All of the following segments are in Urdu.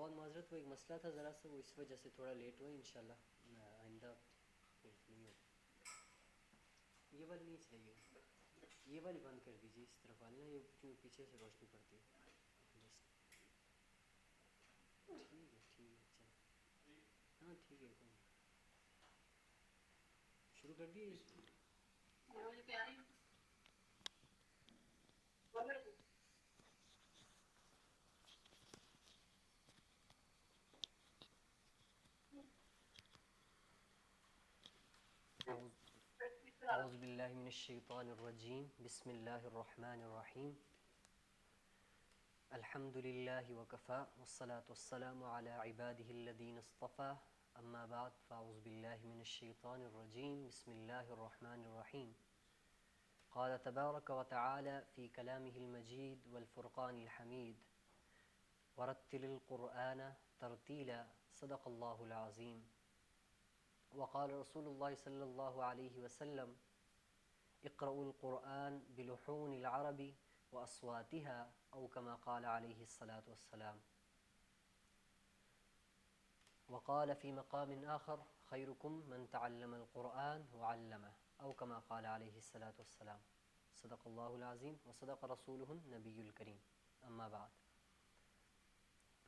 بہت معذرت، وہ ایک مسئلہ تھا ذرا سا، وہ اس وجہ سے تھوڑا لیٹ ہوئے. انشاءاللہ آئندہ نہیں ہو. یہ والی نہیں چاہیے، یہ والی بند کر دیجیے، اس طرف والی نا، یہ کیوں پیچھے سے روشنی پڑتی ہے. بس ٹھیک ہے چلو. ہاں ٹھیک ہے، کوئی نہیں. شروع کر دیے. اعوذ باللہ من الشیطان الرجیم، بسم اللہ الرحمن الرحیم. الحمد للہ وکفی والصلاة والسلام علی عباده الذین اصطفی. اما بعد فاعوذ باللہ من الشیطان الرجیم، بسم اللہ الرحمن الرحیم. قال تبارک وتعالی فی کلامہ المجید والفرقان الحمید، ورتل القرآن ترتیلا، صدق اللہ العظیم. وقال رسول اللہ صلی اللہ علیہ وسلم، اقرأوا القرآن بلحون العرب واصواتها، او كما قال علیہ الصلاۃ والسلام. وقال في مقام آخر، خيركم من تعلم القرآن وعلمه، او كما قال علیہ الصلاۃ والسلام. صدق اللہ العظیم وصدق رسولہ النبی الکریم. اما بعد،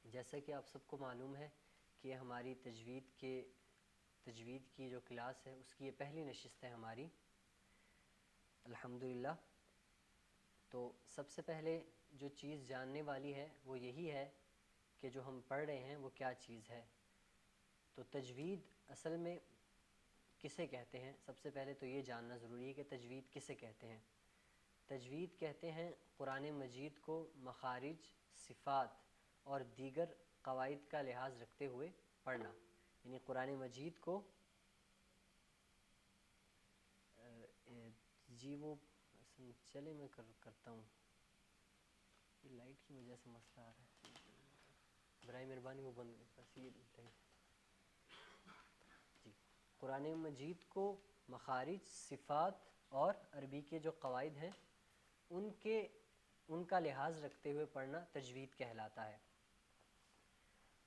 جیسا کہ آپ سب کو معلوم ہے کہ ہماری تجوید کی جو کلاس ہے اس کی یہ پہلی نشست ہے ہماری الحمدللہ. تو سب سے پہلے جو چیز جاننے والی ہے وہ یہی ہے کہ جو ہم پڑھ رہے ہیں وہ کیا چیز ہے. تو تجوید اصل میں کسے کہتے ہیں، سب سے پہلے تو یہ جاننا ضروری ہے کہ تجوید کسے کہتے ہیں. تجوید کہتے ہیں قرآن مجید کو مخارج، صفات اور دیگر قواعد کا لحاظ رکھتے ہوئے پڑھنا. یعنی قرآن مجید کو جی وہ چلے میں کرتا ہوں، یہ لائٹ کی وجہ سے مسئلہ آ رہا ہے، برائے مہربانی وہ بند بس یہ لائٹ. جی، قرآن مجید کو مخارج، صفات اور عربی کے جو قواعد ہیں ان کا لحاظ رکھتے ہوئے پڑھنا تجوید کہلاتا ہے.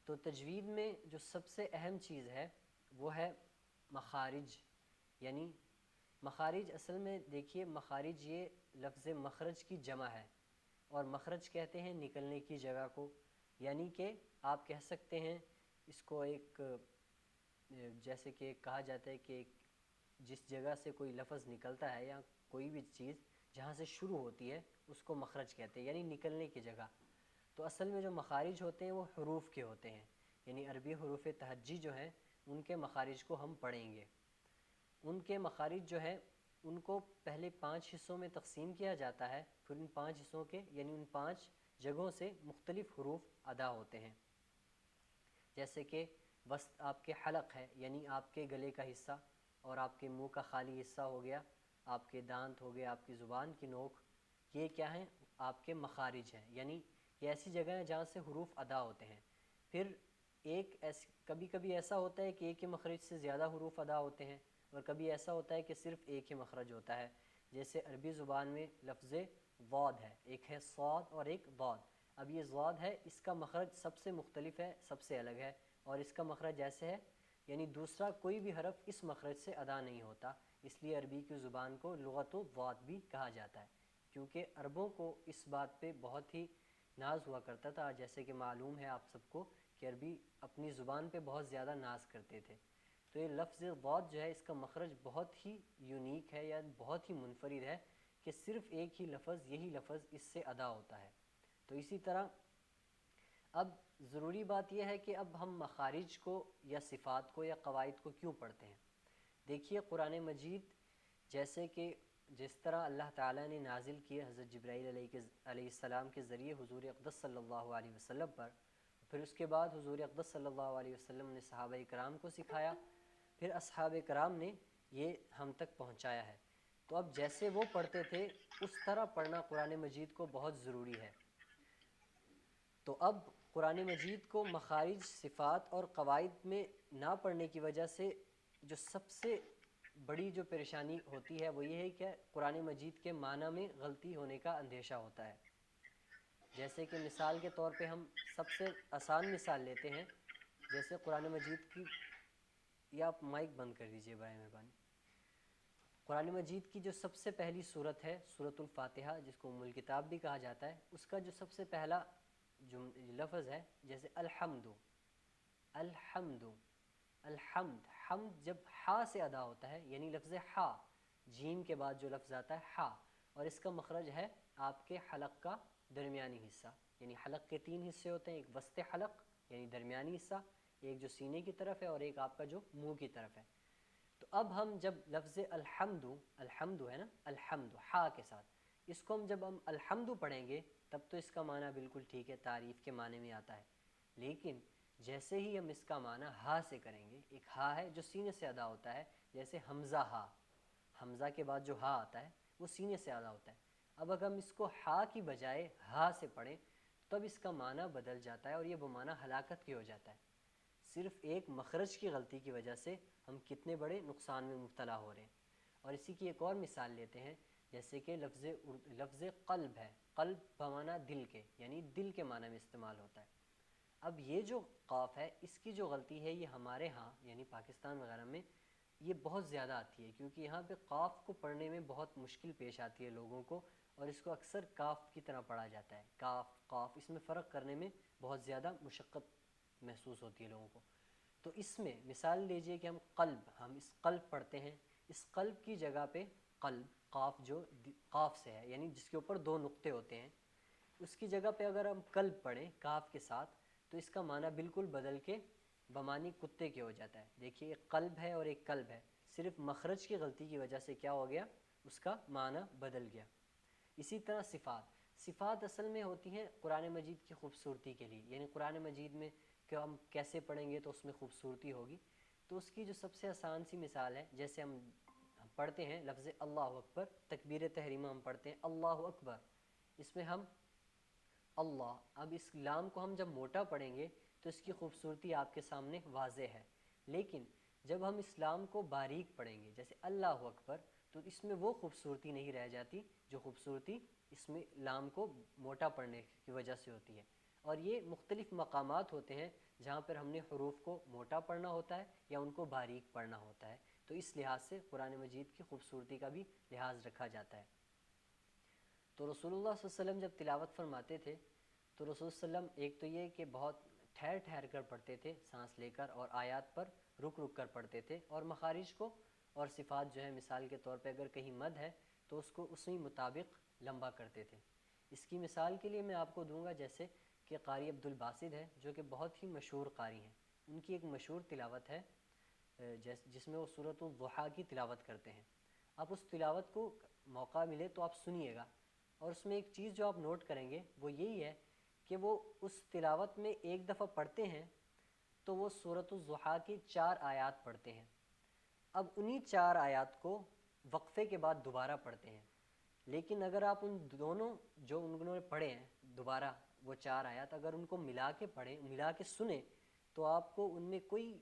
تو تجوید میں جو سب سے اہم چیز ہے وہ ہے مخارج. یعنی مخارج اصل میں دیکھیے، مخارج یہ لفظ مخرج کی جمع ہے، اور مخرج کہتے ہیں نکلنے کی جگہ کو. یعنی کہ آپ کہہ سکتے ہیں اس کو ایک جیسے کہ کہا جاتا ہے کہ جس جگہ سے کوئی لفظ نکلتا ہے یا کوئی بھی چیز جہاں سے شروع ہوتی ہے اس کو مخرج کہتے ہیں، یعنی نکلنے کی جگہ. تو اصل میں جو مخارج ہوتے ہیں وہ حروف کے ہوتے ہیں، یعنی عربی حروف تہجی جو ہیں ان کے مخارج کو ہم پڑھیں گے. ان کے مخارج جو ہیں ان کو پہلے 5 حصوں میں تقسیم کیا جاتا ہے، پھر ان 5 حصوں کے یعنی ان 5 جگہوں سے مختلف حروف ادا ہوتے ہیں. جیسے کہ وسط آپ کے حلق ہے، یعنی آپ کے گلے کا حصہ، اور آپ کے منہ کا خالی حصہ ہو گیا، آپ کے دانت ہو گئے، آپ کی زبان کی نوک، یہ کیا ہیں آپ کے مخارج ہیں. یعنی یہ ایسی جگہ ہیں جہاں سے حروف ادا ہوتے ہیں. پھر کبھی کبھی ایسا ہوتا ہے کہ ایک ہی مخرج سے زیادہ حروف ادا ہوتے ہیں، اور کبھی ایسا ہوتا ہے کہ صرف ایک ہی مخرج ہوتا ہے. جیسے عربی زبان میں لفظ ضاد ہے، ایک ہے صاد اور ایک ضاد. اب یہ ضاد ہے، اس کا مخرج سب سے مختلف ہے، سب سے الگ ہے، اور اس کا مخرج ایسے ہے یعنی دوسرا کوئی بھی حرف اس مخرج سے ادا نہیں ہوتا. اس لیے عربی کی زبان کو لغت الضاد بھی کہا جاتا ہے، کیونکہ عربوں کو اس بات پہ بہت ہی ناز ہوا کرتا تھا. جیسے کہ معلوم ہے آپ سب کو کہ عربی اپنی زبان پہ بہت زیادہ ناز کرتے تھے. تو یہ لفظ ضاد جو ہے اس کا مخرج بہت ہی یونیک ہے یا بہت ہی منفرد ہے کہ صرف ایک ہی لفظ، یہی لفظ اس سے ادا ہوتا ہے. تو اسی طرح اب ضروری بات یہ ہے کہ اب ہم مخارج کو یا صفات کو یا قواعد کو کیوں پڑھتے ہیں. دیکھیے قرآن مجید جیسے کہ جس طرح اللہ تعالیٰ نے نازل کیے حضرت جبرائیل علیہ السلام کے ذریعے حضور اقدس صلی اللہ علیہ وسلم پر، پھر اس کے بعد حضور اقدس صلی اللہ علیہ وسلم نے صحابہ کرام کو سکھایا، پھر اصحاب کرام نے یہ ہم تک پہنچایا ہے. تو اب جیسے وہ پڑھتے تھے اس طرح پڑھنا قرآن مجید کو بہت ضروری ہے. تو اب قرآن مجید کو مخارج، صفات اور قواعد میں نہ پڑھنے کی وجہ سے جو سب سے بڑی جو پریشانی ہوتی ہے وہ یہ ہے کہ قرآن مجید کے معنی میں غلطی ہونے کا اندیشہ ہوتا ہے. جیسے کہ مثال کے طور پہ ہم سب سے آسان مثال لیتے ہیں، جیسے قرآن مجید کی، یا آپ مائک بند کر دیجئے برائے مہربانی۔ قرآن مجید کی جو سب سے پہلی صورت ہے سورۃ الفاتحہ، جس کو ام الکتاب بھی کہا جاتا ہے، اس کا جو سب سے پہلا لفظ ہے، جیسے الحمد، الحمد، الحمد، حمد جب ہا سے ادا ہوتا ہے، یعنی لفظ ہا، جیم کے بعد جو لفظ آتا ہے ہا، اور اس کا مخرج ہے آپ کے حلق کا درمیانی حصہ، یعنی حلق کے 3 حصے ہوتے ہیں، ایک وسط حلق یعنی درمیانی حصہ، ایک جو سینے کی طرف ہے، اور ایک آپ کا جو منہ کی طرف ہے۔ تو اب ہم جب لفظ الحمد، الحمد ہے نا، الحمد ہا کے ساتھ، اس کو جب ہم الحمد پڑھیں گے تب تو اس کا معنی بالکل ٹھیک ہے، تعریف کے معنی میں آتا ہے، لیکن جیسے ہی ہم اس کا معنی ہا سے کریں گے، ایک ہا ہے جو سینے سے ادا ہوتا ہے، جیسے حمزہ ہا، حمزہ کے بعد جو ہا آتا ہے وہ سینے سے ادا ہوتا ہے۔ اب اگر ہم اس کو ہا کی بجائے ہا سے پڑھیں تب اس کا معنی بدل جاتا ہے، اور یہ وہ معنی ہلاکت کی ہو جاتا ہے۔ صرف ایک مخرج کی غلطی کی وجہ سے ہم کتنے بڑے نقصان میں مبتلا ہو رہے ہیں۔ اور اسی کی ایک اور مثال لیتے ہیں، جیسے کہ لفظ قلب ہے، قلب بمعنی دل کے، یعنی دل کے معنی میں استعمال ہوتا ہے۔ اب یہ جو قاف ہے، اس کی جو غلطی ہے، یہ ہمارے ہاں یعنی پاکستان وغیرہ میں یہ بہت زیادہ آتی ہے، کیونکہ یہاں پہ قاف کو پڑھنے میں بہت مشکل پیش آتی ہے لوگوں کو، اور اس کو اکثر کاف کی طرح پڑھا جاتا ہے، کاف قاف، اس میں فرق کرنے میں بہت زیادہ مشقت محسوس ہوتی ہے لوگوں کو۔ تو اس میں مثال لیجئے کہ ہم اس قلب پڑھتے ہیں، اس قلب کی جگہ پہ قلب، قاف جو قاف سے ہے، یعنی جس کے اوپر 2 نقطے ہوتے ہیں، اس کی جگہ پہ اگر ہم قلب پڑھیں کاف کے ساتھ تو اس کا معنی بالکل بدل کے بمانی کتے کے ہو جاتا ہے۔ دیکھیے ایک قلب ہے اور ایک کلب ہے، صرف مخرج کی غلطی کی وجہ سے کیا ہو گیا، اس کا معنی بدل گیا۔ اسی طرح صفات، صفات اصل میں ہوتی ہیں قرآن مجید کی خوبصورتی کے لیے، یعنی قرآن مجید میں کہ ہم کیسے پڑھیں گے تو اس میں خوبصورتی ہوگی، تو اس کی جو سب سے آسان سی مثال ہے، جیسے ہم پڑھتے ہیں لفظ اللہ اکبر، تکبیر تحریمہ ہم پڑھتے ہیں اللہ اکبر، اس میں ہم اللہ، اب اس لام کو ہم جب موٹا پڑھیں گے تو اس کی خوبصورتی آپ کے سامنے واضح ہے، لیکن جب ہم اس لام کو باریک پڑھیں گے جیسے اللہ اکبر، تو اس میں وہ خوبصورتی نہیں رہ جاتی جو خوبصورتی اس میں لام کو موٹا پڑھنے کی وجہ سے ہوتی ہے۔ اور یہ مختلف مقامات ہوتے ہیں جہاں پر ہم نے حروف کو موٹا پڑھنا ہوتا ہے یا ان کو باریک پڑھنا ہوتا ہے، تو اس لحاظ سے قرآن مجید کی خوبصورتی کا بھی لحاظ رکھا جاتا ہے۔ تو رسول اللہ صلی اللہ علیہ وسلم جب تلاوت فرماتے تھے تو رسول صلی اللہ علیہ وسلم ایک تو یہ کہ بہت ٹھہر ٹھہر کر پڑھتے تھے، سانس لے کر، اور آیات پر رک رک کر پڑھتے تھے، اور مخارج کو اور صفات جو ہے مثال کے طور پہ اگر کہیں مد ہے تو اس کو اسی مطابق لمبا کرتے تھے۔ اس کی مثال کے لیے میں آپ کو دوں گا، جیسے کہ قاری عبد الباسط ہے جو کہ بہت ہی مشہور قاری ہیں، ان کی ایک مشہور تلاوت ہے جس میں وہ سورۃ الضحیٰ کی تلاوت کرتے ہیں۔ آپ اس تلاوت کو موقع ملے تو آپ سنیے گا، اور اس میں ایک چیز جو آپ نوٹ کریں گے وہ یہی ہے کہ وہ اس تلاوت میں ایک دفعہ پڑھتے ہیں تو وہ سورۃ الضحیٰ کی 4 آیات پڑھتے ہیں، اب انہی 4 آیات کو وقفے کے بعد دوبارہ پڑھتے ہیں، لیکن اگر آپ ان دونوں جو انہوں نے پڑھے ہیں دوبارہ وہ 4 آیات اگر ان کو ملا کے پڑھیں، ملا کے سنیں، تو آپ کو ان میں کوئی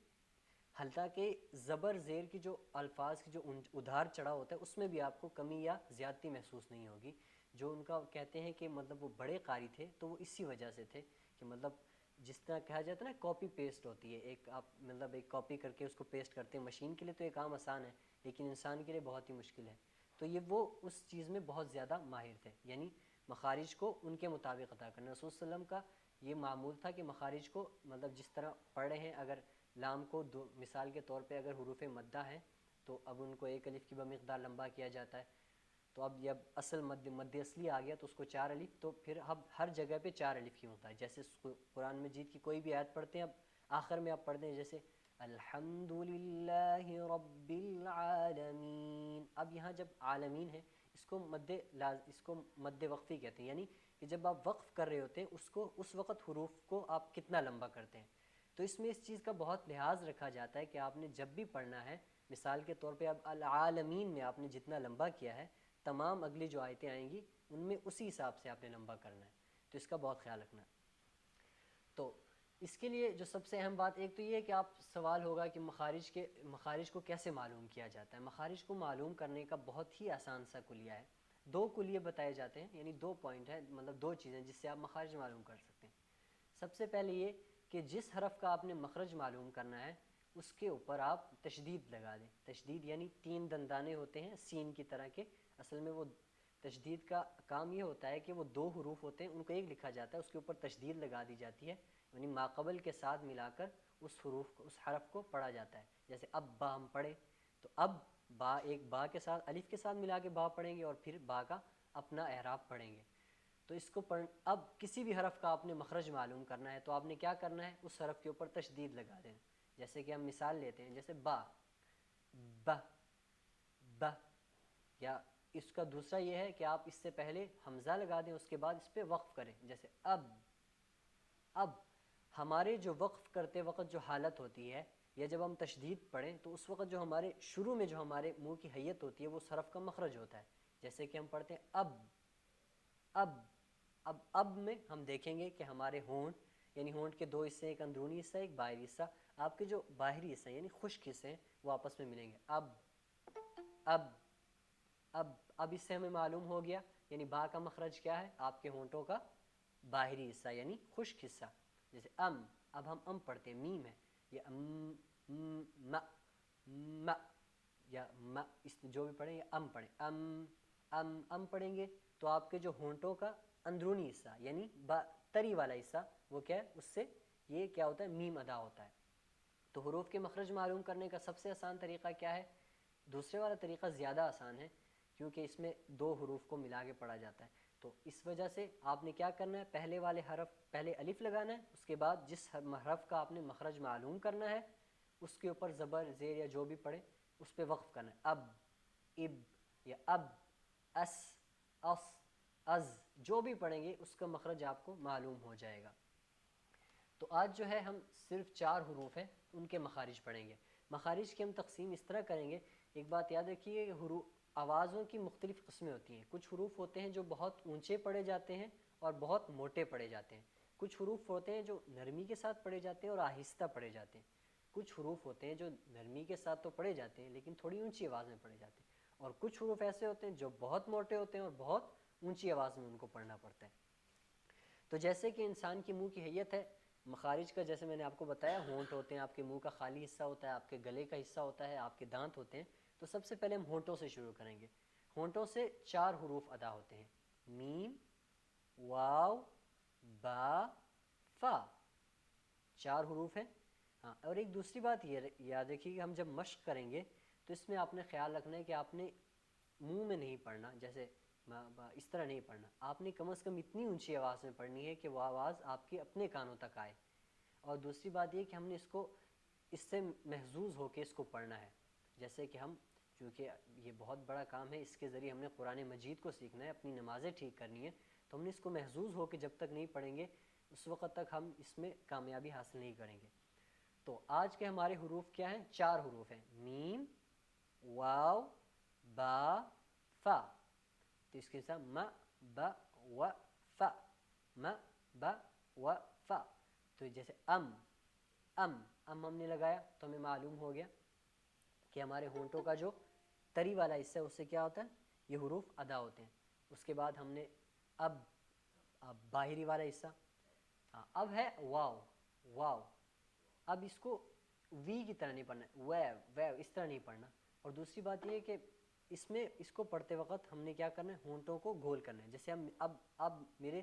حالانکہ زبر زیر کی جو الفاظ کی جو ادھار چڑھا ہوتا ہے اس میں بھی آپ کو کمی یا زیادتی محسوس نہیں ہوگی۔ جو ان کا کہتے ہیں کہ مطلب وہ بڑے قاری تھے تو وہ اسی وجہ سے تھے کہ مطلب جس طرح کہا جاتا ہے نا کاپی پیسٹ ہوتی ہے، ایک آپ مطلب ایک کاپی کر کے اس کو پیسٹ کرتے ہیں، مشین کے لیے تو یہ کام آسان ہے لیکن انسان کے لیے بہت ہی مشکل ہے، تو یہ وہ اس چیز میں بہت زیادہ ماہر تھے، یعنی مخارج کو ان کے مطابق ادا کرنا۔ رسول صلی اللہ علیہ وسلم کا یہ معمول تھا کہ مخارج کو مطلب جس طرح پڑھ رہے ہیں، اگر لام کو مثال کے طور پہ اگر حروف مدہ ہیں تو اب ان کو 1 الف کی بمقدار لمبا کیا جاتا ہے، تو اب جب اصل مد اصلی آ گیا تو اس کو 4 الف، تو پھر اب ہر جگہ پہ 4 الف کی ہوتا ہے، جیسے قرآن مجید کی کوئی بھی آیت پڑھتے ہیں، اب آخر میں آپ پڑھتے ہیں جیسے الحمدللہ رب العالمین، اب یہاں جب عالمین ہے اس کو مد وقفی کہتے ہیں، یعنی کہ جب آپ وقف کر رہے ہوتے ہیں اس وقت حروف کو آپ کتنا لمبا کرتے ہیں، تو اس میں اس چیز کا بہت لحاظ رکھا جاتا ہے کہ آپ نے جب بھی پڑھنا ہے، مثال کے طور پہ اب العالمین میں آپ نے جتنا لمبا کیا ہے، تمام اگلی جو آیتیں آئیں گی ان میں اسی حساب سے آپ نے لمبا کرنا ہے، تو اس کا بہت خیال رکھنا ہے۔ تو اس کے لیے جو سب سے اہم بات ایک تو یہ ہے کہ آپ سوال ہوگا کہ مخارج کو کیسے معلوم کیا جاتا ہے۔ مخارج کو معلوم کرنے کا بہت ہی آسان سا کلیہ ہے، دو کلیے بتائے جاتے ہیں، یعنی 2 پوائنٹ ہیں، مطلب 2 چیزیں جس سے آپ مخارج معلوم کر سکتے ہیں۔ سب سے پہلے یہ کہ جس حرف کا آپ نے مخرج معلوم کرنا ہے اس کے اوپر آپ تشدید لگا دیں۔ تشدید یعنی 3 دندانے ہوتے ہیں سین کی طرح کے، اصل میں وہ تشدید کا کام یہ ہوتا ہے کہ وہ 2 حروف ہوتے ہیں، ان کو ایک لکھا جاتا ہے، اس کے اوپر تشدید لگا دی جاتی ہے، یعنی ماقبل کے ساتھ ملا کر اس حروف کو، اس حرف کو پڑھا جاتا ہے۔ جیسے اب با ہم پڑھے تو اب با، ایک با کے ساتھ الف کے ساتھ ملا کے با پڑھیں گے اور پھر با کا اپنا اعراب پڑھیں گے۔ تو اس کو اب کسی بھی حرف کا آپ نے مخرج معلوم کرنا ہے تو آپ نے کیا کرنا ہے، اس حرف کے اوپر تشدید لگا دینا۔ جیسے کہ ہم مثال لیتے ہیں، جیسے با، ب، ب، یا اس کا دوسرا یہ ہے کہ آپ اس سے پہلے حمزہ لگا دیں، اس کے بعد اس پہ وقف کریں، جیسے اب۔ اب ہمارے جو وقف کرتے وقت جو حالت ہوتی ہے یا جب ہم تشدید پڑھیں تو اس وقت جو ہمارے شروع میں جو ہمارے منہ کی حیت ہوتی ہے وہ اس حرف کا مخرج ہوتا ہے۔ جیسے کہ ہم پڑھتے ہیں اب، اب، اب میں ہم دیکھیں گے کہ ہمارے ہونٹ، یعنی ہونٹ کے 2 حصے، ایک اندرونی حصہ ایک باہری حصہ، آپ کے جو باہری حصہ یعنی خشک حصے ہیں وہ آپس میں ملیں گے، اب، اب، اب اس سے ہمیں معلوم ہو گیا یعنی با کا مخرج کیا ہے، آپ کے ہونٹوں کا باہری حصہ یعنی خشک حصہ۔ جیسے اب ہم پڑھتے ہیں، میم ہے یہ م، م، یا م، اس جو بھی پڑھیں یا پڑھیں، پڑھیں گے تو آپ کے جو ہونٹوں کا اندرونی حصہ یعنی تری والا حصہ وہ کیا ہے، اس سے یہ کیا ہوتا ہے، میم ادا ہوتا ہے۔ تو حروف کے مخرج معلوم کرنے کا سب سے آسان طریقہ کیا ہے؟ دوسرے والا طریقہ زیادہ آسان ہے کیونکہ اس میں 2 حروف کو ملا کے پڑھا جاتا ہے۔ تو اس وجہ سے آپ نے کیا کرنا ہے، پہلے والے حرف پہلے الف لگانا ہے، اس کے بعد جس حرف کا آپ نے مخرج معلوم کرنا ہے اس کے اوپر زبر زیر یا جو بھی پڑھے اس پہ وقف کرنا ہے، اب، اب، یا اب، اس، اس، از، جو بھی پڑھیں گے اس کا مخرج آپ کو معلوم ہو جائے گا۔ تو آج جو ہے ہم صرف 4 حروف ہیں ان کے مخارج پڑھیں گے۔ مخارج کی ہم تقسیم اس طرح کریں گے، ایک بات یاد رکھیے کہ آوازوں کی مختلف قسمیں ہوتی ہیں، کچھ حروف ہوتے ہیں جو بہت اونچے پڑھے جاتے ہیں اور بہت موٹے پڑھے جاتے ہیں، کچھ حروف ہوتے ہیں جو نرمی کے ساتھ پڑھے جاتے ہیں اور آہستہ پڑھے جاتے ہیں، کچھ حروف ہوتے ہیں جو نرمی کے ساتھ تو پڑھے جاتے ہیں لیکن تھوڑی اونچی آواز میں پڑھے جاتے ہیں، اور کچھ حروف ایسے ہوتے ہیں جو بہت موٹے ہوتے ہیں اور بہت اونچی آواز میں ان کو پڑھنا پڑتا ہے۔ تو جیسے کہ انسان کی منہ کی حیت ہے، مخارج کا جیسے میں نے آپ کو بتایا، ہونٹ ہوتے ہیں، آپ کے منہ کا خالی حصہ ہوتا ہے، آپ کے گلے کا حصہ ہوتا ہے، آپ کے دانت ہوتے ہیں۔ تو سب سے پہلے ہم ہونٹوں سے شروع کریں گے۔ ہونٹوں سے 4 حروف ادا ہوتے ہیں، میم، واو، با، فا، 4 حروف ہیں۔ ہاں، اور ایک دوسری بات یہ یاد رکھیے کہ ہم جب مشق کریں گے تو اس میں آپ نے خیال رکھنا ہے کہ آپ نے منہ میں نہیں پڑھنا، جیسے اس طرح نہیں پڑھنا، آپ نے کم از کم اتنی اونچی آواز میں پڑھنی ہے کہ وہ آواز آپ کے اپنے کانوں تک آئے۔ اور دوسری بات یہ کہ ہم نے اس سے محظوظ ہو کے اس کو پڑھنا ہے، جیسے کہ ہم، چونکہ یہ بہت بڑا کام ہے، اس کے ذریعے ہم نے قرآن مجید کو سیکھنا ہے، اپنی نمازیں ٹھیک کرنی ہے، تو ہم نے اس کو محظوظ ہو کے جب تک نہیں پڑھیں گے اس وقت تک ہم اس میں کامیابی حاصل نہیں کریں گے۔ تو آج کے ہمارے حروف کیا ہیں؟ 4 حروف ہیں، میم، واو، با، فا۔ تو اس کے ساتھ م، ب، و، ف، م، ب، و، ف۔ تو جیسے ام ہم نے لگایا تو ہمیں معلوم ہو گیا کہ ہمارے ہونٹوں کا جو تری والا حصہ ہے اس سے کیا ہوتا ہے، یہ حروف ادا ہوتے ہیں۔ اس کے بعد ہم نے اب باہری والا حصہ، اب ہے واو، اب اس کو وی کی طرح نہیں پڑھنا، ویو اس طرح نہیں پڑھنا۔ اور دوسری بات یہ ہے کہ اس کو پڑھتے وقت ہم نے کیا کرنا ہے، ہونٹوں کو گول کرنا ہے۔ جیسے ہم اب میرے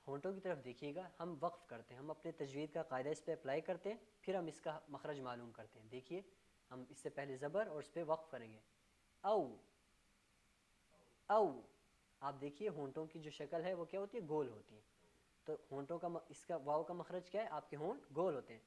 ہونٹوں کی طرف دیکھیے گا، ہم وقف کرتے ہیں، ہم اپنے تجوید کا قاعدہ اس پہ اپلائی کرتے ہیں، پھر ہم اس کا مخرج معلوم کرتے ہیں۔ دیکھیے ہم اس سے پہلے زبر اور اس پہ وقف کریں گے، او، آپ دیکھیے ہونٹوں کی جو شکل ہے وہ کیا ہوتی ہے، گول ہوتی ہے۔ تو ہونٹوں کا اس کا واو کا مخرج کیا ہے، آپ کے ہونٹ گول ہوتے ہیں،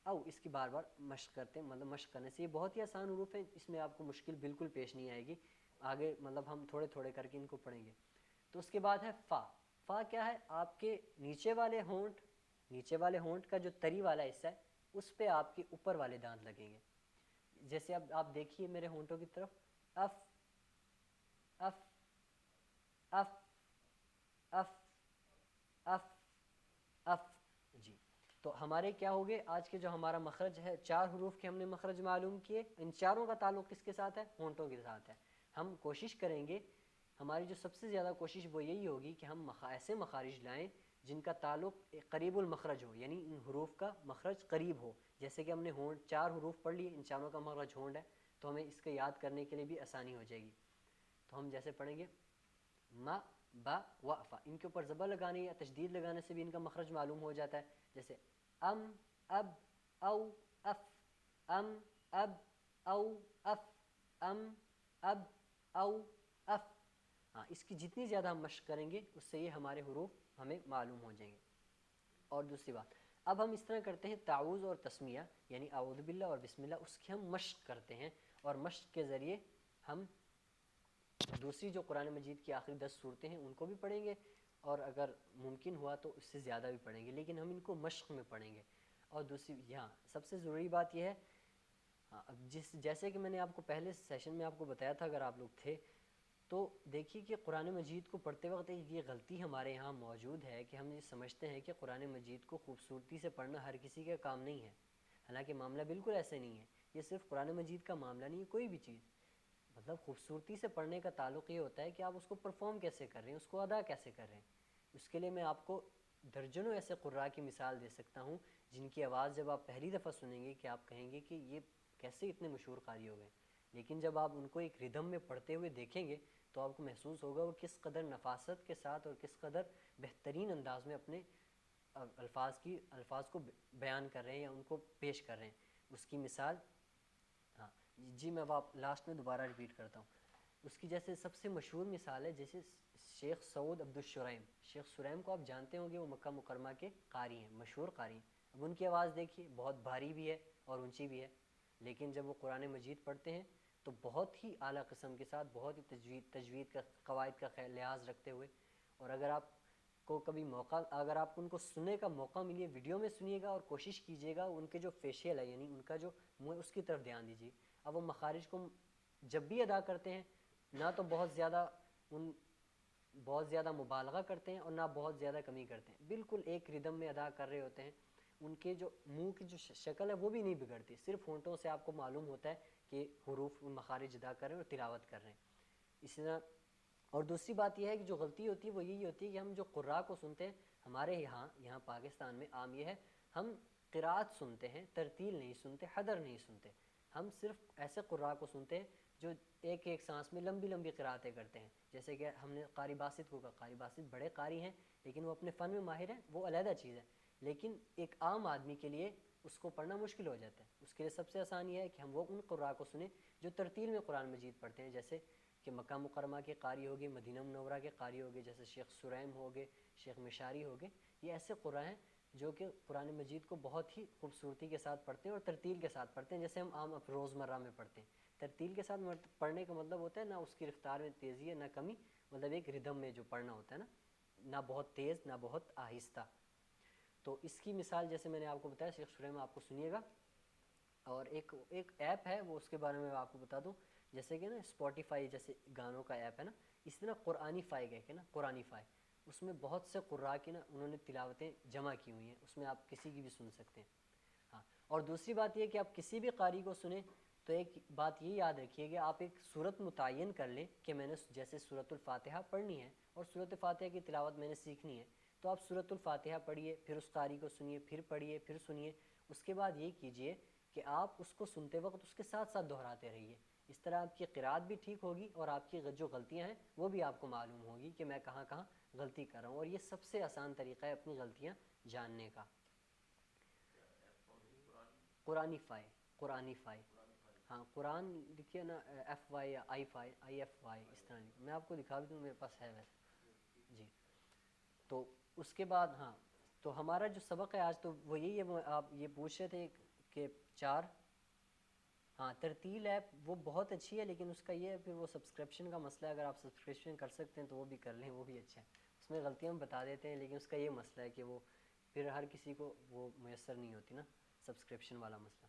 او، اس کی بار بار مشق کرتے ہیں، مطلب مشق کرنے سے یہ بہت ہی آسان حروف ہیں، اس میں آپ کو مشکل بالکل پیش نہیں آئے گی، آگے مطلب ہم تھوڑے تھوڑے کر کے ان کو پڑھیں گے۔ تو اس کے بعد ہے فا کیا ہے، آپ کے نیچے والے ہونٹ کا جو تری والا حصہ ہے اس پہ آپ کے اوپر والے دانت لگیں گے۔ جیسے اب آپ دیکھیے میرے ہونٹوں کی طرف، اف، اف، اف، اف، اف، اف، جی۔ تو ہمارے کیا ہو گئے آج کے جو ہمارا مخرج ہے 4 حروف کے ہم نے مخرج معلوم کیے. ان چاروں کا تعلق کس کے ساتھ ہے؟ ہونٹوں کے ساتھ ہے. ہم کوشش کریں گے, ہماری جو سب سے زیادہ کوشش وہ یہی ہوگی کہ ہم ایسے مخارج لائیں جن کا تعلق قریب المخرج ہو, یعنی ان حروف کا مخرج قریب ہو. جیسے کہ ہم نے ہونٹ 4 حروف پڑھ لیے, ان چاروں کا مخرج ہونٹ ہے, تو ہمیں اس کو یاد کرنے کے لیے بھی آسانی ہو جائے گی. تو ہم جیسے پڑھیں گے ما با و فا, ان کے اوپر زبر لگانے یا تشدید لگانے سے بھی ان کا مخرج معلوم ہو جاتا ہے. جیسے ام اب او اف, ام اب او اف, ام اب او اف. ہاں, اس کی جتنی زیادہ ہم مشق کریں گے اس سے یہ ہمارے حروف ہمیں معلوم ہو جائیں گے. اور دوسری بات, اب ہم اس طرح کرتے ہیں تعوذ اور تسمیہ, یعنی اعوذ باللہ اور بسم اللہ, اس کی ہم مشق کرتے ہیں, اور مشق کے ذریعے ہم دوسری جو قرآن مجید کی آخری 10 صورتیں ہیں ان کو بھی پڑھیں گے, اور اگر ممکن ہوا تو اس سے زیادہ بھی پڑھیں گے, لیکن ہم ان کو مشق میں پڑھیں گے. اور دوسری یہاں سب سے ضروری بات یہ ہے, ہاں, جیسے کہ میں نے آپ کو پہلے سیشن میں آپ کو بتایا تھا, اگر آپ لوگ تھے تو دیکھیے کہ قرآن مجید کو پڑھتے وقت یہ غلطی ہمارے یہاں موجود ہے کہ ہم یہ سمجھتے ہیں کہ قرآن مجید کو خوبصورتی سے پڑھنا ہر کسی کا کام نہیں ہے. حالانکہ معاملہ بالکل ایسے نہیں ہے. یہ صرف قرآن مجید کا معاملہ نہیں ہے, کوئی بھی چیز, مطلب خوبصورتی سے پڑھنے کا تعلق یہ ہوتا ہے کہ آپ اس کو پرفارم کیسے کر رہے ہیں, اس کو ادا کیسے کر رہے ہیں. اس کے لیے میں آپ کو درجنوں ایسے قراء کی مثال دے سکتا ہوں جن کی آواز جب آپ پہلی دفعہ سنیں گے کہ آپ کہیں گے کہ یہ کیسے اتنے مشہور قاری ہو گئے, لیکن جب آپ ان کو ایک ردھم میں پڑھتے ہوئے دیکھیں گے تو آپ کو محسوس ہوگا وہ کس قدر نفاست کے ساتھ اور کس قدر بہترین انداز میں اپنے الفاظ کو بیان کر رہے ہیں یا ان کو پیش کر رہے ہیں. اس کی مثال, ہاں جی میں لاسٹ میں دوبارہ ریپیٹ کرتا ہوں, اس کی جیسے سب سے مشہور مثال ہے جیسے شیخ سعود عبد الشریم. شیخ سریم کو آپ جانتے ہوں گے, وہ مکہ مکرمہ کے قاری ہیں, مشہور قاری ہیں. اب ان کی آواز دیکھیے, بہت بھاری بھی ہے اور اونچی بھی ہے, لیکن جب وہ قرآن مجید پڑھتے ہیں تو بہت ہی اعلیٰ قسم کے ساتھ, بہت ہی تجوید کا قواعد کا لحاظ رکھتے ہوئے. اور اگر آپ کو کبھی موقع, اگر آپ کو ان کو سننے کا موقع ملیے, ویڈیو میں سنیے گا اور کوشش کیجیے گا ان کے جو فیشیل ہے, یعنی ان کا جو منہ, اس کی طرف دھیان دیجیے. اب وہ مخارج کو جب بھی ادا کرتے ہیں نہ تو بہت زیادہ مبالغہ کرتے ہیں اور نہ بہت زیادہ کمی کرتے ہیں, بالکل ایک ردم میں ادا کر رہے ہوتے ہیں. ان کے جو منہ کی جو شکل ہے وہ بھی نہیں بگڑتی, صرف ہونٹوں سے آپ کو معلوم ہوتا ہے کہ حروف مخارج ادا کر رہے ہیں اور تلاوت کر رہے ہیں. اسی طرح اور دوسری بات یہ ہے کہ جو غلطی ہوتی ہے وہ یہی ہوتی ہے کہ ہم جو قراء کو سنتے ہیں, ہمارے یہاں پاکستان میں عام یہ ہے, ہم قراءت سنتے ہیں, ترتیل نہیں سنتے, حدر نہیں سنتے. ہم صرف ایسے قراء کو سنتے ہیں جو ایک ایک سانس میں لمبی لمبی قراءتیں کرتے ہیں. جیسے کہ ہم نے قاری باسط کو کہا, قاری باسط بڑے قاری ہیں لیکن وہ اپنے فن میں ماہر ہیں, وہ علیحدہ چیز ہے, لیکن ایک عام آدمی کے لیے اس کو پڑھنا مشکل ہو جاتا ہے. اس کے لیے سب سے آسان یہ ہے کہ ہم وہ ان قراء کو سنیں جو ترتیل میں قرآن مجید پڑھتے ہیں, جیسے کہ مکہ مکرمہ کے قاری ہوگے, مدینہ منورہ کے قاری ہوگے, جیسے شیخ سریم ہوگے, شیخ مشاری ہوگے. یہ ایسے قراء ہیں جو کہ قرآن مجید کو بہت ہی خوبصورتی کے ساتھ پڑھتے ہیں اور ترتیل کے ساتھ پڑھتے ہیں, جیسے ہم عام روزمرہ میں پڑھتے ہیں. ترتیل کے ساتھ پڑھنے کا مطلب ہوتا ہے نہ اس کی رفتار میں تیزی ہے نہ کمی, مطلب ایک ردم میں جو پڑھنا ہوتا ہے نا, نہ بہت تیز نہ بہت آہستہ. تو اس کی مثال جیسے میں نے آپ کو بتایا, شیخ سریم آپ کو سنیے گا. اور ایک ایپ ہے, وہ اس کے بارے میں آپ کو بتا دوں, جیسے کہ نا اسپوٹیفائی جیسے گانوں کا ایپ ہے نا, اس طرح قرآنی فائی کہہ کے نا, قرآنی فائی, اس میں بہت سے قراء کی نا انہوں نے تلاوتیں جمع کی ہوئی ہیں, اس میں آپ کسی کی بھی سن سکتے ہیں. ہاں, اور دوسری بات یہ کہ آپ کسی بھی قاری کو سنیں تو ایک بات یہ یاد رکھیے کہ آپ ایک صورت متعین کر لیں کہ میں نے جیسے سورۃ الفاتحہ پڑھنی ہے اور سورۃ فاتحہ کی تلاوت میں نے سیکھنی ہے, تو آپ سورۃ الفاتحہ پڑھیے, پھر اس قاری کو سنیے, پھر پڑھیے, پھر سنیے. اس کے بعد یہ کیجئے کہ آپ اس کو سنتے وقت اس کے ساتھ ساتھ دہراتے رہیے. اس طرح آپ کی قرات بھی ٹھیک ہوگی اور آپ کی جو غلطیاں ہیں وہ بھی آپ کو معلوم ہوگی کہ میں کہاں کہاں غلطی کر رہا ہوں. اور یہ سب سے آسان طریقہ ہے اپنی غلطیاں جاننے کا. قرآنی فائی, قرآنی فائی, ہاں قرآن لکھیے نا, ایف وائی یا آئی فائی, آئی ایف وائی, اس طرح لکھیے. میں آپ کو دکھا بھی دوں, میرے پاس ہے ویسے جی. تو اس کے بعد ہاں, تو ہمارا جو سبق ہے آج تو وہ یہی ہے. آپ یہ پوچھ رہے تھے کہ 4, ہاں ترتیل ایپ وہ بہت اچھی ہے, لیکن اس کا یہ ہے پھر وہ سبسکرپشن کا مسئلہ ہے. اگر آپ سبسکرپشن کر سکتے ہیں تو وہ بھی کر لیں, وہ بھی اچھا ہے. اس میں غلطیاں ہم بتا دیتے ہیں, لیکن اس کا یہ مسئلہ ہے کہ وہ پھر ہر کسی کو وہ میسر نہیں ہوتی نا, سبسکرپشن والا مسئلہ.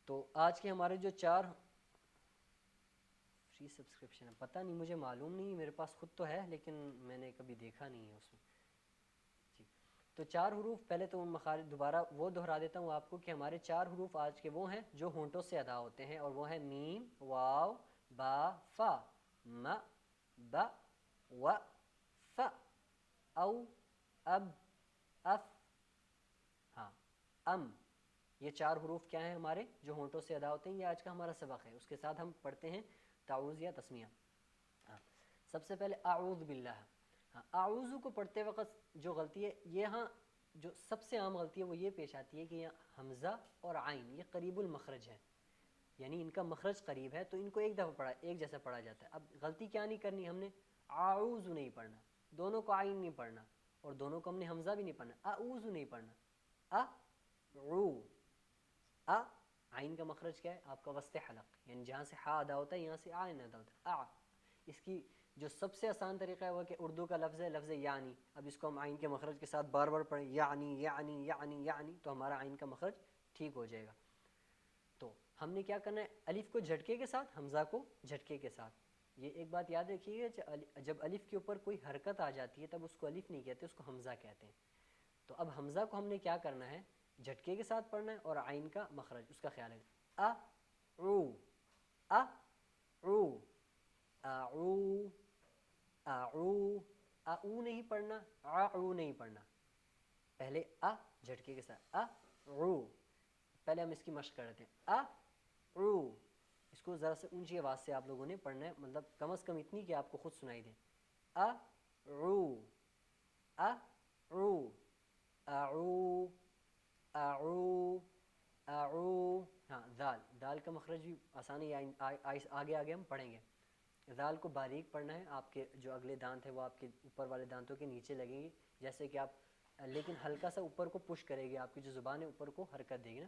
تو آج کے ہمارے جو 4 فری سبسکرپشن ہے, پتہ نہیں مجھے معلوم نہیں, میرے پاس خود تو ہے لیکن میں نے کبھی دیکھا نہیں ہے اس میں. جی, تو 4 حروف پہلے تو ان مخارج دوبارہ وہ دہرا دیتا ہوں آپ کو کہ ہمارے 4 حروف آج کے وہ ہیں جو ہونٹوں سے ادا ہوتے ہیں، اور وہ ہیں میم، واو، با، فا، م، ب، و، ف، او، اب، اف، ہاں، ام۔ یہ 4 حروف کیا ہیں ہمارے جو ہونٹوں سے ادا ہوتے ہیں، یہ آج کا ہمارا سبق ہے۔ اس کے ساتھ ہم پڑھتے ہیں تعوذ یا تسمیہ۔ ہاں، سب سے پہلے اعوذ باللہ۔ ہاں، اعوذ کو پڑھتے وقت جو غلطی ہے، یہ ہاں جو سب سے عام غلطی ہے وہ یہ پیش آتی ہے کہ یہاں حمزہ اور عین یہ قریب المخرج ہیں، یعنی ان کا مخرج قریب ہے، تو ان کو ایک دفعہ پڑھا، ایک جیسا پڑھا جاتا ہے۔ اب غلطی کیا نہیں کرنی ہم نے، اعوذ نہیں پڑھنا، دونوں کو عین نہیں پڑھنا، اور دونوں کو ہم نے حمزہ بھی نہیں پڑھنا، اعوذ نہیں پڑھنا، او، عین کا مخرج کیا ہے آپ کا وسط حلق، یعنی جہاں سے ہا ادا ہوتا ہے یہاں سے عین ادا ہوتا ہے، اس کی جو سب سے آسان طریقہ ہے وہ کہ اردو کا لفظ ہے لفظ یعنی، اب اس کو ہم عین کے مخرج کے ساتھ بار بار پڑھیں، یعنی یعنی یعنی یعنی، تو ہمارا عین کا مخرج ٹھیک ہو جائے گا۔ تو ہم نے کیا کرنا ہے، الف کو جھٹکے کے ساتھ، حمزہ کو جھٹکے کے ساتھ۔ یہ ایک بات یاد رکھیے گا، جب الف کے اوپر کوئی حرکت آ جاتی ہے تب اس کو الف نہیں کہتے، اس کو حمزہ کہتے ہیں۔ تو اب حمزہ کو ہم نے کیا کرنا ہے، جھٹکے کے ساتھ پڑھنا ہے، اور عین کا مخرج اس کا خیال ہے، او، او، اعو، اعو، اعو نہیں پڑھنا، اعو نہیں پڑھنا، پہلے جھٹکے کے ساتھ اعو۔ پہلے ہم اس کی مشق کرتے ہیں، اعو، اس کو ذرا سے اونچی آواز سے آپ لوگوں نے پڑھنا ہے، مطلب کم از کم اتنی کہ آپ کو خود سنائی دے، اعو، اعو، اعو، اعو، اعو۔ ہاں، دال، دال کا مخرج بھی آسانی آگے آگے ہم پڑھیں گے۔ دال کو باریک پڑھنا ہے، آپ کے جو اگلے دانت ہیں وہ آپ کے اوپر والے دانتوں کے نیچے لگیں گے، جیسے کہ آپ، لیکن ہلکا سا اوپر کو پش کرے گی، آپ کی جو زبان ہے اوپر کو حرکت دے گی نا،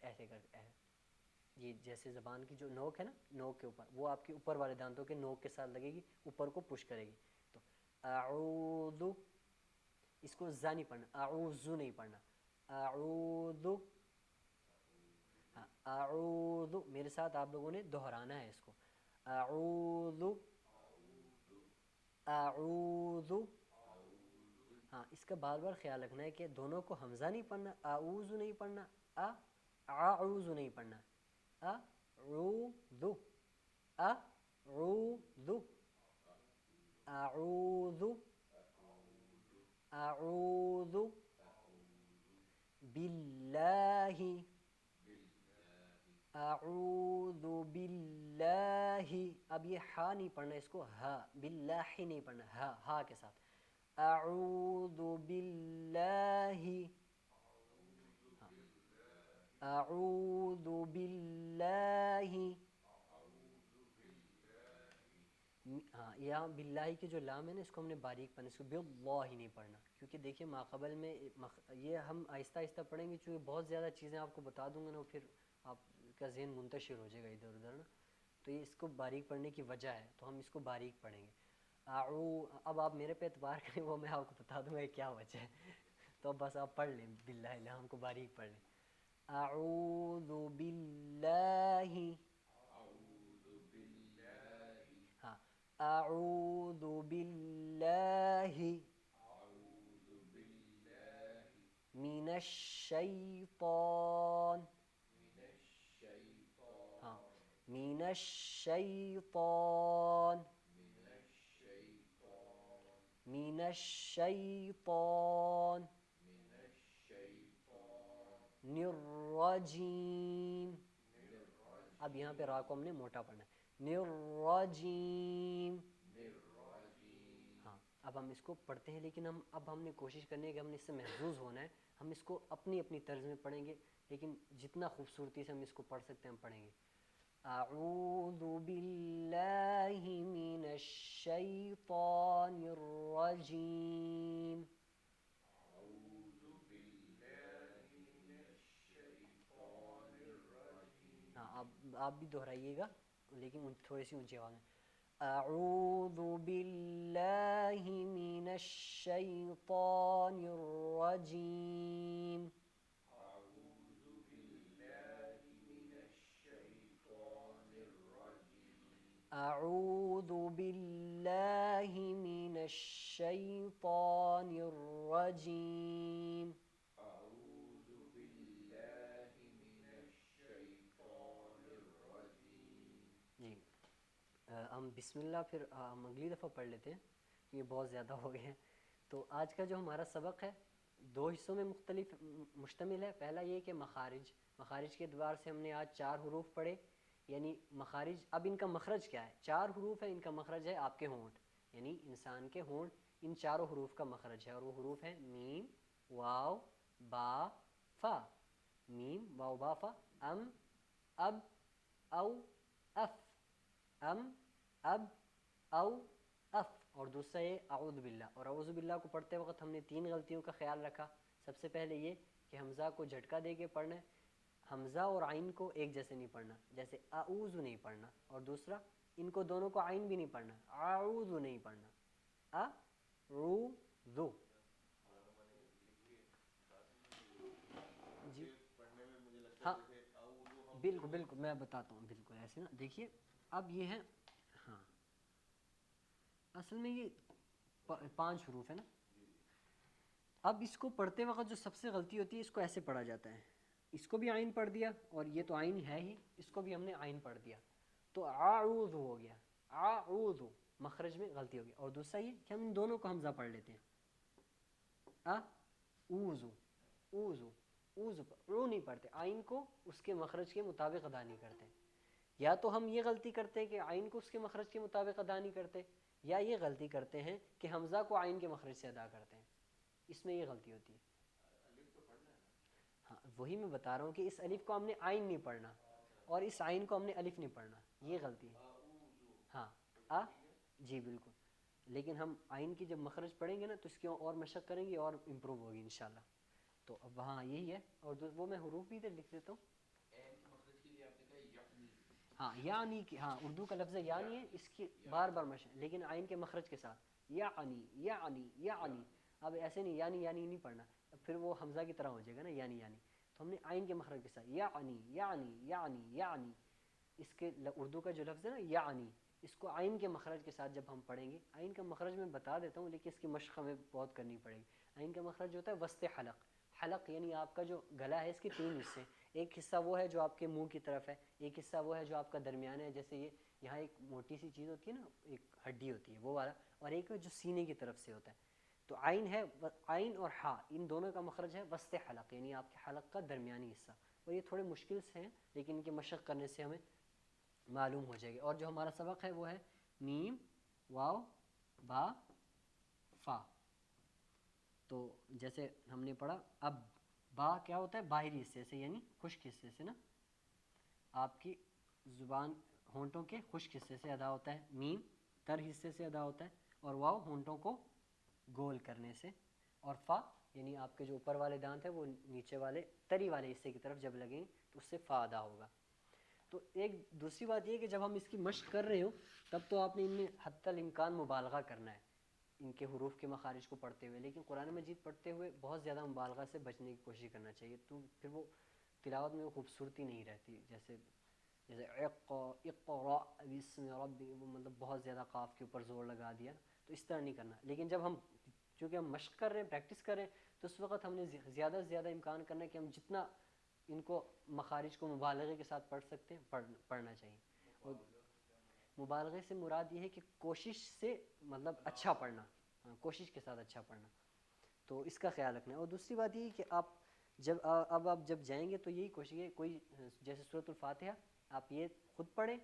ایسے کر ایسے، یہ جیسے زبان کی جو نوک ہے نا، نوک کے اوپر، وہ آپ کے اوپر والے دانتوں کے نوک کے ساتھ لگے گی، اوپر کو پش کرے گی۔ تو اعوذ، اس کو زا نہیں پڑھنا، اعوذ نہیں پڑھنا، اعوذ، اعوذ، میرے ساتھ آپ لوگوں نے دہرانا ہے اس کو، اعوذ، اعوذ۔ ہاں، اس کا بار بار خیال رکھنا ہے کہ دونوں کو حمزہ نہیں پڑھنا، اعوذ نہیں پڑھنا، اعوذ نہیں پڑھنا، اعوذ، اعوذ، اعوذ، اعوذ باللہ، اعوذ باللہ۔ اب یہ ہا نہیں پڑھنا، اس کو ہا، باللہ نہیں پڑھنا، ہا، ہا کے ساتھ، اعوذ باللہ، اعوذ باللہ۔ ہاں، یہاں باللہ کی جو لام ہے نا، اس کو ہم نے باریک پڑھنا، اس کو باللہ نہیں پڑھنا، کیونکہ دیکھیے ماقبل میں یہ ہم آہستہ آہستہ پڑھیں گے، چونکہ بہت زیادہ چیزیں آپ کو بتا دوں گا نا، پھر آپ کا ذہن منتشر ہو جائے گا ادھر ادھر نا، تو یہ اس کو باریک پڑھنے کی وجہ ہے، تو ہم اس کو باریک پڑھیں گے۔ اب آپ میرے پہ اعتبار کریں، وہ میں آپ کو بتا دوں گا کیا وجہ ہے، تو اب بس آپ پڑھ لیں باللہ، ہم کو باریک پڑھ لیں، اعوذ باللہ، ہاں، اعوذ باللہ من الشیطان، ہاں، من الشیطان، من الشیطان الرجیم۔ اب یہاں پہ را کو ہم نے موٹا پڑھنا ہے، الرجیم۔ ہاں، اب ہم اس کو پڑھتے ہیں، لیکن اب ہم نے کوشش کرنی ہے کہ ہم نے اس سے محظوظ ہونا ہے، ہم اس کو اپنی اپنی طرز میں پڑھیں گے، لیکن جتنا خوبصورتی سے ہم اس کو پڑھ سکتے ہیں ہم پڑھیں گے۔ اعوذ باللہ من الشیطان الرجیم۔ ہاں، آپ بھی دہرائیے گا، لیکن تھوڑی سی اونچی آواز میں، اعوذ باللہ من الشیطان الرجیم۔ اعوذ باللہ من الشیطان الرجیم. اعوذ باللہ من الشیطان الرجیم. جی ہم بسم اللہ پھر ہم اگلی دفعہ پڑھ لیتے ہیں، یہ بہت زیادہ ہو گئے ہیں. تو آج کا جو ہمارا سبق ہے 2 حصوں میں مشتمل ہے. پہلا یہ کہ مخارج کے اعتبار سے ہم نے آج 4 حروف پڑھے، یعنی مخارج. اب ان کا مخرج کیا ہے؟ 4 حروف ہے، ان کا مخرج ہے آپ کے ہونٹ، یعنی انسان کے ہونٹ ان چاروں حروف کا مخرج ہے، اور وہ حروف ہیں میم، واو، با، فا. میم، واو، با، فا. ام، اب، او، اف. ام، اب، او، اف. اور دوسرا یہ اعوذ باللہ. اور اعوذ باللہ کو پڑھتے وقت ہم نے 3 غلطیوں کا خیال رکھا. سب سے پہلے یہ کہ حمزہ کو جھٹکا دے کے پڑھنا ہے، حمزہ اور عین کو ایک جیسے نہیں پڑھنا، جیسے اعوذ نہیں پڑھنا. اور دوسرا ان کو دونوں کو عین بھی نہیں پڑھنا، اعوذ نہیں پڑھنا، اعوذ. جی پڑھنے میں مجھے لگتا ہے ہاں جیسے اعوذ ہم بالکل بالکل، میں بتاتا ہوں بالکل ایسے نا. دیکھیے اب یہ ہے، ہاں اصل میں یہ 5 حروف ہے نا. اب اس کو پڑھتے وقت جو سب سے غلطی ہوتی ہے، اس کو ایسے پڑھا جاتا ہے، اس کو بھی عین پڑھ دیا، اور یہ تو عین ہے ہی، اس کو بھی ہم نے عین پڑھ دیا، تو اعوذ ہو گیا. اعوذ، مخرج میں غلطی ہو گئی. اور دوسرا یہ کہ ہم ان دونوں کو حمزہ پڑھ لیتے ہیں، اعوذ، اوذ، اوذ، او نہیں پڑھتے، عین کو اس کے مخرج کے مطابق ادا نہیں کرتے. یا تو ہم یہ غلطی کرتے ہیں کہ عین کو اس کے مخرج کے مطابق ادا نہیں کرتے، یا یہ غلطی کرتے ہیں کہ حمزہ کو عین کے مخرج سے ادا کرتے ہیں. اس میں یہ غلطی ہوتی ہے. الف تو پڑھنا ہے نا. ہاں وہی میں بتا رہا ہوں کہ اس الف کو ہم نے عین نہیں پڑھنا، اور اس عین کو ہم نے الف نہیں پڑھنا، یہ غلطی ہے. ہاں جی بالکل. لیکن ہم عین کی جب مخرج پڑھیں گے نا تو اس کی اور مشق کریں گے اور امپروو ہوگی انشاءاللہ. تو اب وہاں یہی ہے. اور وہ میں حروف بھی ادھر لکھ دیتا ہوں. عین کے مخرج کے لیے آپ نے کہا یعنی. ہاں یعنی کہ ہاں اردو کا لفظ یعنی ہے، اس کی بار بار مشق، لیکن عین کے مخرج کے ساتھ یعنی یعنی یعنی. اب ایسے نہیں یعنی نہیں پڑھنا، پھر وہ حمزہ کی طرح ہو جائے گا نا یعنی. تو ہم نے عین کے مخرج کے ساتھ یعنی یعنی یعنی یعنی. اس کے اردو کا جو لفظ ہے نا یعنی، اس کو عین کے مخرج کے ساتھ جب ہم پڑھیں گے، عین کا مخرج میں بتا دیتا ہوں لیکن اس کی مشق ہمیں بہت کرنی پڑے گی. عین کا مخرج ہوتا ہے وسط حلق. حلق یعنی آپ کا جو گلا ہے اس کے 3 حصے، ایک حصہ وہ ہے جو آپ کے منہ کی طرف ہے، ایک حصہ وہ ہے جو آپ کا درمیان ہے، جیسے یہ یہاں ایک موٹی سی چیز ہوتی ہے نا، ایک ہڈی ہوتی ہے وہ والا، اور ایک جو سینے کی طرف سے ہوتا ہے. تو عین ہے، عین اور ہا ان دونوں کا مخرج ہے وسط حلق، یعنی آپ کے حلق کا درمیانی حصہ. اور یہ تھوڑے مشکل سے ہیں لیکن ان کی مشق کرنے سے ہمیں معلوم ہو جائے گی. اور جو ہمارا سبق ہے وہ ہے میم، واو، با، فا. تو جیسے ہم نے پڑھا، اب با کیا ہوتا ہے؟ باہری حصے سے، یعنی خشک حصے سے نا، آپ کی زبان ہونٹوں کے خشک حصے سے ادا ہوتا ہے. میم تر حصے سے ادا ہوتا ہے، اور واو ہونٹوں کو گول کرنے سے، اور فا یعنی آپ کے جو اوپر والے دانت ہیں وہ نیچے والے تری والے حصے کی طرف جب لگیں تو اس سے فا ادا ہوگا. تو ایک دوسری بات یہ کہ جب ہم اس کی مشق کر رہے ہو تب تو آپ نے ان میں حتی الامکان مبالغہ کرنا ہے ان کے حروف کے مخارج کو پڑھتے ہوئے، لیکن قرآن مجید پڑھتے ہوئے بہت زیادہ مبالغہ سے بچنے کی کوشش کرنا چاہیے، تو پھر وہ تلاوت میں وہ خوبصورتی نہیں رہتی. جیسے اقرأ بسم ربک، وہ مطلب بہت زیادہ قاف کے اوپر زور لگا دیا، تو اس طرح نہیں کرنا. لیکن جب ہم چونکہ ہم مشق کر رہے ہیں، پریکٹس کر رہے ہیں، تو اس وقت ہم نے زیادہ سے زیادہ امکان کرنا ہے کہ ہم جتنا ان کو مخارج کو مبالغے کے ساتھ پڑھ سکتے ہیں پڑھنا چاہیے. اور مبالغے سے مراد یہ ہے کہ کوشش سے مطلب اچھا پڑھنا، کوشش کے ساتھ اچھا پڑھنا، تو اس کا خیال رکھنا ہے. اور دوسری بات یہ کہ آپ جب جائیں گے تو یہی کوشش ہے، کوئی جیسے سورۃ الفاتحہ آپ یہ خود پڑھیں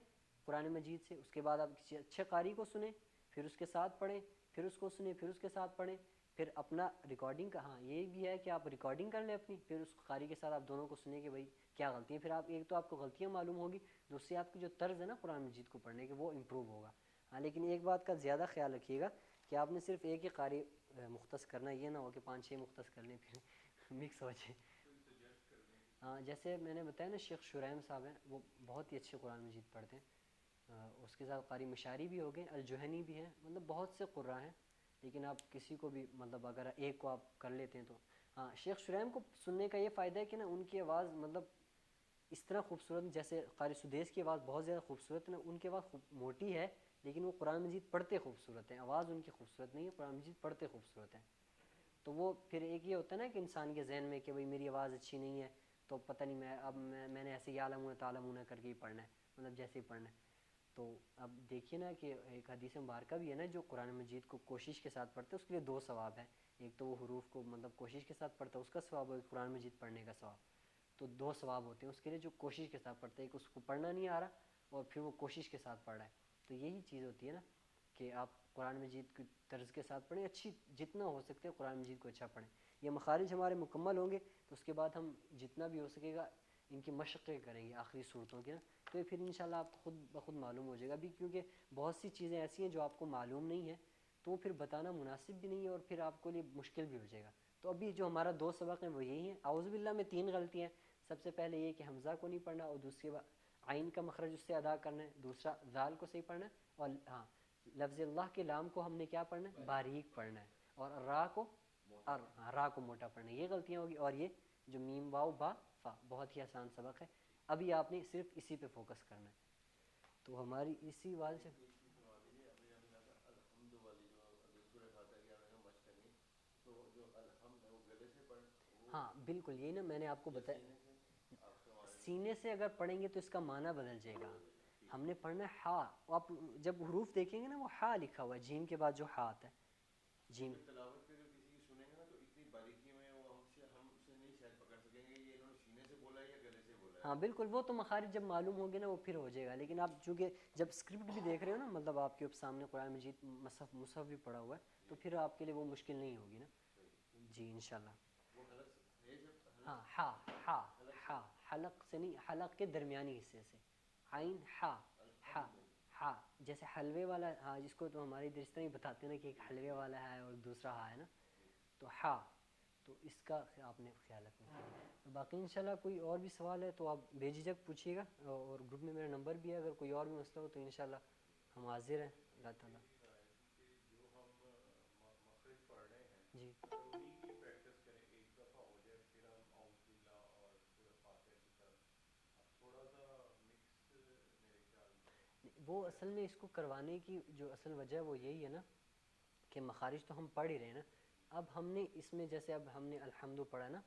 قرآن مجید سے، اس کے بعد آپ کسی اچھے قاری کو سنیں، پھر اس کے ساتھ پڑھیں، پھر اس کو سنیں، پھر اس کے ساتھ پڑھیں، پھر اپنا ریکارڈنگ کا، ہاں یہ بھی ہے کہ آپ ریکارڈنگ کر لیں اپنی، پھر اس قاری کے ساتھ آپ دونوں کو سنیں کہ بھائی کیا غلطی ہے. پھر آپ ایک تو آپ کو غلطیاں معلوم ہوگی، دوسری آپ کی جو طرز ہے نا قرآن مجید کو پڑھنے کے وہ امپروو ہوگا. ہاں لیکن ایک بات کا زیادہ خیال رکھیے گا کہ آپ نے صرف ایک ہی قاری مختص کرنا، یہ نہ ہو کہ 5-6 مختص کر لیں پھر مکس ہو جائے. ہاں جیسے میں نے بتایا نا شیخ شریم صاحب ہیں، وہ بہت ہی اچھے قرآن مجید پڑھتے ہیں. اس کے ساتھ قاری مشاری بھی ہو گئے، الجوہنی بھی ہیں، مطلب بہت سے قراء ہیں. لیکن آپ کسی کو بھی مطلب اگر ایک کو آپ کر لیتے ہیں تو ہاں. شیخ شریم کو سننے کا یہ فائدہ ہے کہ نا ان کی آواز مطلب اس طرح خوبصورت، جیسے قاری سدیس کی آواز بہت زیادہ خوبصورت ہے نا، ان کی آواز موٹی ہے لیکن وہ قرآن مجید پڑھتے خوبصورت ہیں, آواز ان کی خوبصورت نہیں ہے, قرآن مجید پڑھتے خوبصورت ہیں. تو وہ پھر ایک یہ ہوتا ہے نا کہ انسان کے ذہن میں کہ بھئی میری آواز اچھی نہیں ہے تو پتہ نہیں میں نے ایسے یعلمون تعلمون کر کے ہی پڑھنا ہے, مطلب جیسے ہی پڑھنا ہے. تو اب دیکھیے نا کہ ایک حدیث مبارکہ بھی ہے نا, جو قرآن مجید کو کوشش کے ساتھ پڑھتے ہیں اس کے لیے 2 ثواب ہیں. ایک تو وہ حروف کو مطلب کوشش کے ساتھ پڑھتا ہے اس کا ثواب, اور قرآن مجید پڑھنے کا ثواب. تو 2 ثواب ہوتے ہیں اس کے لیے جو کوشش کے ساتھ پڑھتا ہے, ایک اس کو پڑھنا نہیں آ رہا اور پھر وہ کوشش کے ساتھ پڑھ رہا ہے. تو یہی چیز ہوتی ہے نا کہ آپ قرآن مجید کی طرز کے ساتھ پڑھیں, اچھی جتنا ہو سکتے ہیں قرآن مجید کو اچھا پڑھیں. یہ مخارج ہمارے مکمل ہوں گے تو اس کے بعد ہم جتنا بھی ہو سکے گا ان کی مشقیں کریں گے آخری صورتوں کی نا, تو یہ پھر انشاءاللہ آپ کو خود بخود معلوم ہو جائے گا. ابھی کیونکہ بہت سی چیزیں ایسی ہیں جو آپ کو معلوم نہیں ہیں تو وہ پھر بتانا مناسب بھی نہیں ہے اور پھر آپ کو لیے مشکل بھی ہو جائے گا. تو ابھی جو ہمارا 2 سبق ہیں وہ یہی ہیں. اعوذ باللہ میں 3 غلطیاں ہیں. سب سے پہلے یہ کہ حمزہ کو نہیں پڑھنا, اور دوسری بات عین کا مخرج اس سے ادا کرنا ہے, دوسرا ذال کو صحیح پڑھنا ہے, اور ہاں لفظ اللہ کے لام کو ہم نے کیا پڑھنا ہے, باریک پڑھنا ہے, اور را کو را کو موٹا پڑھنا ہے. یہ غلطیاں ہوگی. اور یہ جو میم واو با فا بہت ہی آسان سبق ہے, ابھی آپ نے صرف اسی پہ فوکس کرنا ہے. تو ہماری اسی وجہ سے بیچ میں سنوا دیجیے. ابھی ہم نے کہا الحمد والی جو سورہ فاتحہ کی ہم نے مشق کرنی, تو جو الحمد ہے وہ گلے سے پڑھ وہ ہاں بالکل یہی نا میں نے آپ کو یا بتایا, سینے سے آپ کے ہمارے سینے سے اگر پڑھیں گے تو اس کا معنی بدل جائے گا. ہم نے پڑھنا ہے ہا, آپ جب حروف دیکھیں گے نا وہ ہا لکھا ہوا ہے, جیم کے بعد جو ہا آتا ہے جیم. تلاوت پہ کسی کی سنیں گے نا تو اتنی باریکی میں وہ ہم سے نہیں شاید پکڑ سکیں گے یہ انہوں نے سینے سے بولا ہے یا گلے سے بولا ہے. ہاں بالکل, وہ تو مخارج جب معلوم ہوں گے نا وہ پھر ہو جائے گا. لیکن آپ چونکہ جب اسکرپٹ بھی دیکھ رہے ہو نا, مطلب آپ کے سامنے قرآن مجید مصحف بھی پڑا ہوا ہے, تو پھر آپ کے لیے وہ مشکل نہیں ہوگی نا. جی انشاءاللہ. وہ حلق ہے جب ہاں ہا ہا ہا, حلق سے نہیں, حلق کے درمیانی حصے سے. عین ہا ہا ہا, جیسے حلوے والا ہاں جس کو تو ہماری درستہ ہی بتاتے ہیں نا کہ ایک حلوے والا ہے اور دوسرا ہا ہے نا, تو ہا, تو اس کا آپ نے خیال رکھنا ہے. باقی انشاءاللہ کوئی اور بھی سوال ہے تو آپ بے جھجک پوچھیے گا, اور گروپ میں میرا نمبر بھی ہے, اگر کوئی اور بھی مسئلہ ہو تو انشاءاللہ ہم حاضر ہیں. اللہ تعالیٰ جو ہم مخرج پڑھ رہے ہیں جی اگر انہی کی پریکٹس کریں, ایک دفعہ ہو جائے پھر ہم اعوذ باللہ اور سورہ فاتحہ کی طرف, اب تھوڑا سا مکس میرے خیال میں وہ اصل میں اس کو کروانے کی جو اصل وجہ وہ یہی ہے نا کہ مخارج تو ہم پڑھ ہی رہے ہیں نا. اب ہم نے اس میں جیسے اب ہم نے الحمد پڑھا نا,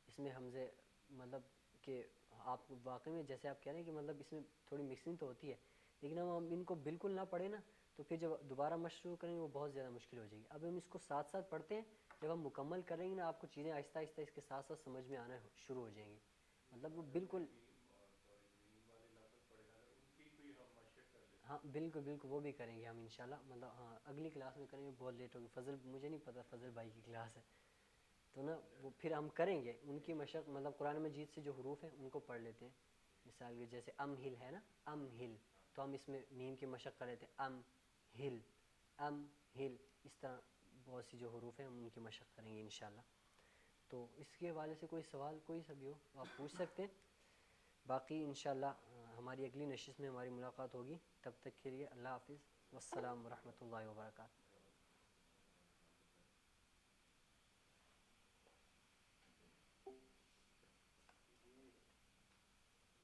اس میں حمزے مطلب کہ آپ واقعی میں جیسے آپ کہہ رہے ہیں کہ مطلب اس میں تھوڑی مکسنگ تو ہوتی ہے, لیکن ہم ان کو بالکل نہ پڑھیں نا تو پھر جب دوبارہ مشق شروع کریں گے وہ بہت زیادہ مشکل ہو جائے گی. اب ہم اس کو ساتھ ساتھ پڑھتے ہیں, جب ہم مکمل کریں گے نا آپ کو چیزیں آہستہ آہستہ اس کے ساتھ ساتھ سمجھ میں آنا شروع ہو جائیں گی. مطلب وہ بالکل میم اور سوری میم والے لفظ پڑھے نا, اگر ان کی کوئی ہم مشق کر لیتے ہاں بالکل بالکل وہ بھی کریں گے ہم انشاءاللہ. مطلب ہاں اگلی کلاس میں کریں گے, بہت لیٹ ہوگی. فضل مجھے نہیں پتہ فضل بھائی کی کلاس ہے تو نا وہ پھر ہم کریں گے ان کی مشق. مطلب قرآن مجید سے جو حروف ہیں ان کو پڑھ لیتے ہیں. مثال کے جیسے ام ہل ہے نا, ام ہل, تو ہم اس میں میم کی مشق کر لیتے ہیں, ام ہل ام ہل. اس طرح بہت سی جو حروف ہیں ہم ان کی مشق کریں گے انشاءاللہ. تو اس کے حوالے سے کوئی سوال کوئی سا بھی ہو آپ پوچھ سکتے ہیں. باقی انشاءاللہ ہماری اگلی نشست میں ہماری ملاقات ہوگی. تب تک کے لیے اللہ حافظ, والسلام ورحمۃ اللہ وبرکاتہ.